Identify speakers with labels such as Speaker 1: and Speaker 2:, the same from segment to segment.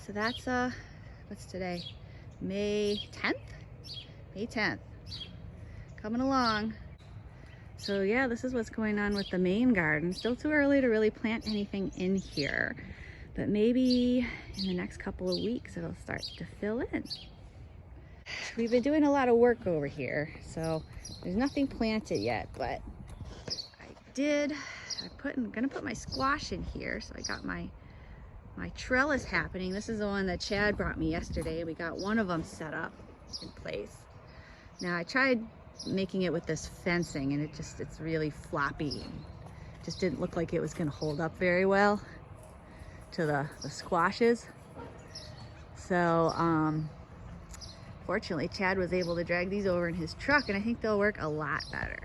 Speaker 1: So that's what's today? May 10th? May 10th. Coming along. So yeah, this is what's going on with the main garden. Still too early to really plant anything in here, but maybe in the next couple of weeks it'll start to fill in. We've been doing a lot of work over here, so there's nothing planted yet, but I'm gonna put my squash in here. So I got my trellis happening. This is the one that Chad brought me yesterday. We got one of them set up in place. Now I tried making it with this fencing and it's really floppy and just didn't look like it was gonna hold up very well to the squashes. So fortunately Chad was able to drag these over in his truck and I think they'll work a lot better.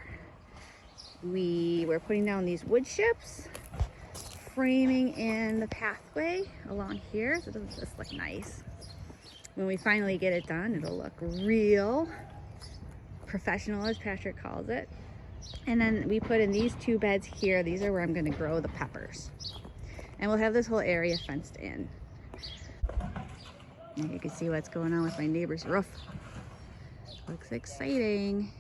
Speaker 1: We were putting down these wood chips, framing in the pathway along here, so doesn't this look nice? When we finally get it done, it'll look real professional, as Patrick calls it. And then we put in these two beds here. These are where I'm going to grow the peppers. And we'll have this whole area fenced in. And you can see what's going on with my neighbor's roof. Looks exciting.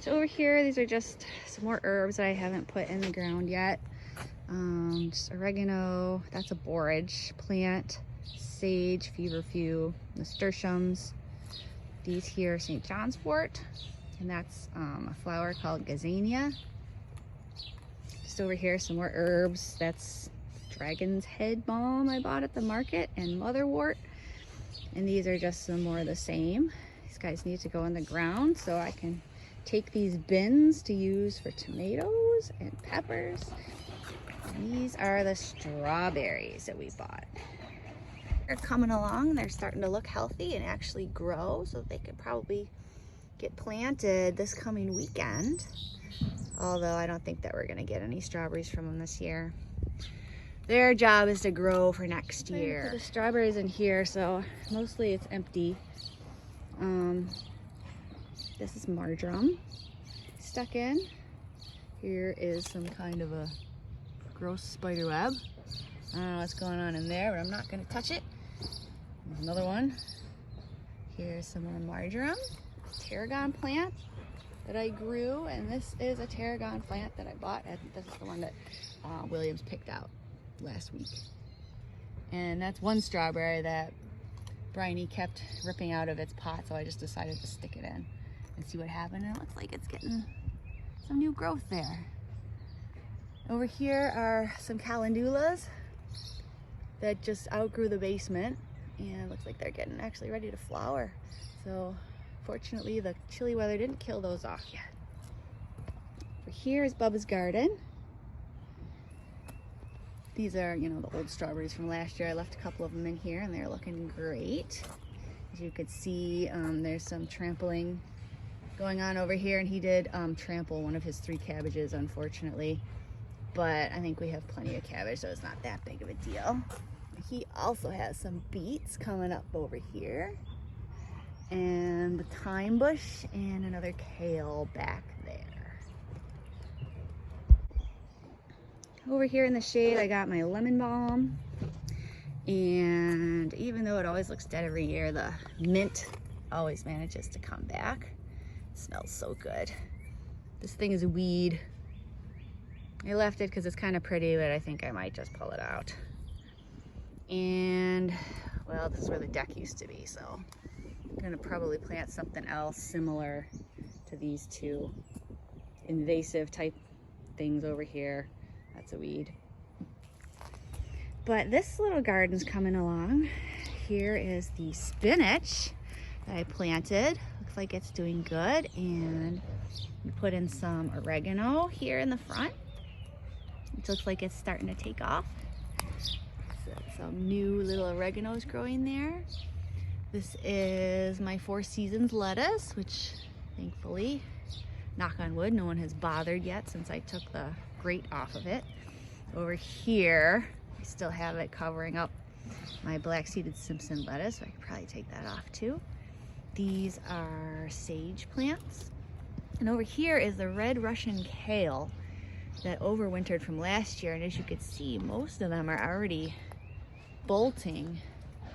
Speaker 1: So over here, these are just some more herbs that I haven't put in the ground yet. Just oregano, that's a borage plant, sage, feverfew, nasturtiums. These here are St. John's wort, and that's a flower called gazania. Just over here, some more herbs. That's dragon's head balm I bought at the market, and motherwort. And these are just some more of the same. These guys need to go in the ground so I can take these bins to use for tomatoes and peppers. And these are the strawberries that we bought. They're coming along. They're starting to look healthy and actually grow, so they could probably get planted this coming weekend. Although I don't think that we're gonna get any strawberries from them this year. Their job is to grow for next year. Put the strawberries in here, so mostly it's empty. This is marjoram stuck in. Here is some kind of a gross spider web. I don't know what's going on in there, but I'm not gonna touch it. There's another one. Here's some more marjoram, tarragon plant that I grew, and this is a tarragon plant that I bought. This is the one that Williams picked out last week. And that's one strawberry that Bryony kept ripping out of its pot, so I just decided to stick it in and see what happened. And it looks like it's getting some new growth there. Over here are some calendulas that just outgrew the basement, and it looks like they're getting actually ready to flower. So fortunately the chilly weather didn't kill those off yet. Over here is Bubba's garden. These are, you know, the old strawberries from last year. I left a couple of them in here and they're looking great. As you could see, there's some trampling going on over here, and he did trample one of his 3 cabbages, unfortunately. But I think we have plenty of cabbage, so it's not that big of a deal. He also has some beets coming up over here, and the thyme bush, and another kale back there. Over here in the shade, I got my lemon balm, and even though it always looks dead every year, the mint always manages to come back. It smells so good. This thing is a weed. I left it because it's kind of pretty, but I think I might just pull it out. And, well, this is where the deck used to be, so I'm gonna probably plant something else similar to these two invasive type things over here. That's a weed. But this little garden's coming along. Here is the spinach that I planted. Looks like it's doing good. And we put in some oregano here in the front. It looks like it's starting to take off. So some new little oreganos growing there. This is my 4 Seasons lettuce, which thankfully, knock on wood, no one has bothered yet since I took the grate off of it. Over here, I still have it covering up my black-seeded Simpson lettuce, so I could probably take that off too. These are sage plants. And over here is the red Russian kale that overwintered from last year, and as you can see, most of them are already bolting,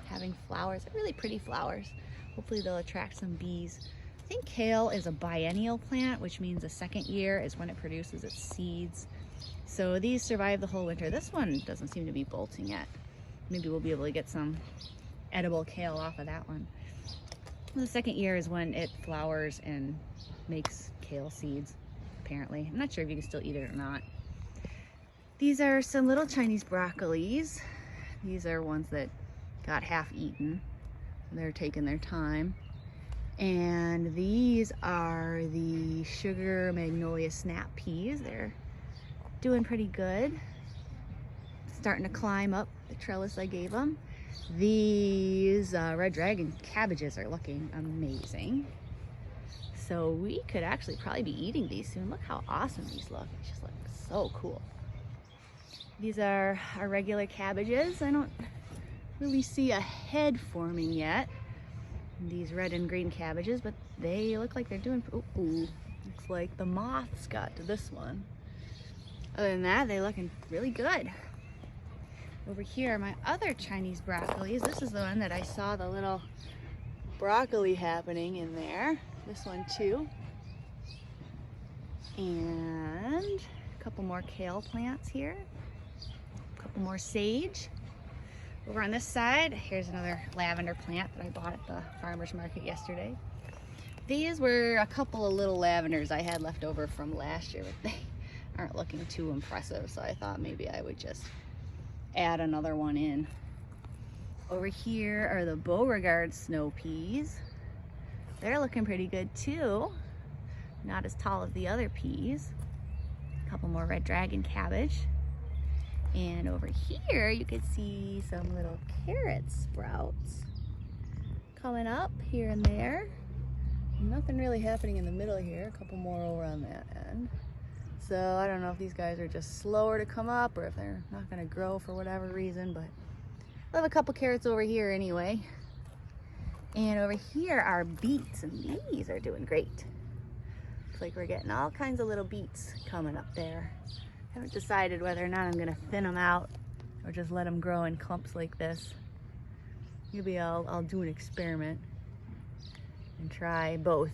Speaker 1: having flowers. They're really pretty flowers. Hopefully they'll attract some bees. I think kale is a biennial plant, which means the second year is when it produces its seeds. So these survive the whole winter. This one doesn't seem to be bolting yet. Maybe we'll be able to get some edible kale off of that one. The second year is when it flowers and makes kale seeds, apparently. I'm not sure if you can still eat it or not. These are some little Chinese broccolis. These are ones that got half eaten. They're taking their time. And these are the sugar magnolia snap peas. They're doing pretty good. Starting to climb up the trellis I gave them. These red dragon cabbages are looking amazing. So we could actually probably be eating these soon. Look how awesome these look. They just look so cool. These are our regular cabbages. I don't really see a head forming yet. These red and green cabbages, but they look like they're doing, ooh, looks like the moths got to this one. Other than that, they're looking really good. Over here are my other Chinese broccolis. This is the one that I saw the little broccoli happening in there. This one too. And a couple more kale plants here. A couple more sage. Over on this side, here's another lavender plant that I bought at the farmer's market yesterday. These were a couple of little lavenders I had left over from last year, but they aren't looking too impressive, so I thought maybe I would just add another one in. Over here are the Beauregard snow peas. They're looking pretty good too. Not as tall as the other peas. A couple more red dragon cabbage. And over here you can see some little carrot sprouts coming up here and there. Nothing really happening in the middle here. A couple more over on that end. So I don't know if these guys are just slower to come up or if they're not going to grow for whatever reason, but I have a couple carrots over here anyway. And over here are beets, and these are doing great. Looks like we're getting all kinds of little beets coming up there. Haven't decided whether or not I'm going to thin them out or just let them grow in clumps like this. Maybe I'll do an experiment and try both.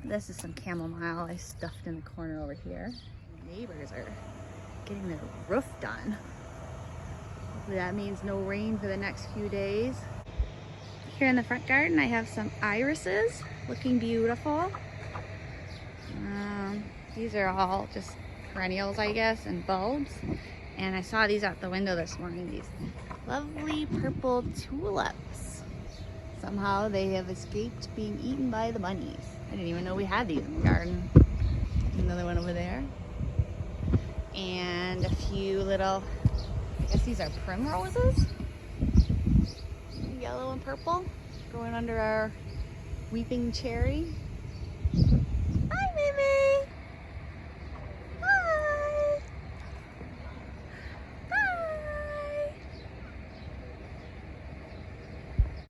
Speaker 1: This is some chamomile I stuffed in the corner over here. The neighbors are getting their roof done. Hopefully that means no rain for the next few days. Here in the front garden I have some irises looking beautiful. These are all just perennials, I guess, and bulbs. And I saw these out the window this morning, these lovely purple tulips. Somehow they have escaped being eaten by the bunnies. I didn't even know we had these in the garden. Another one over there. And a few little, I guess these are primroses? Yellow and purple, growing under our weeping cherry.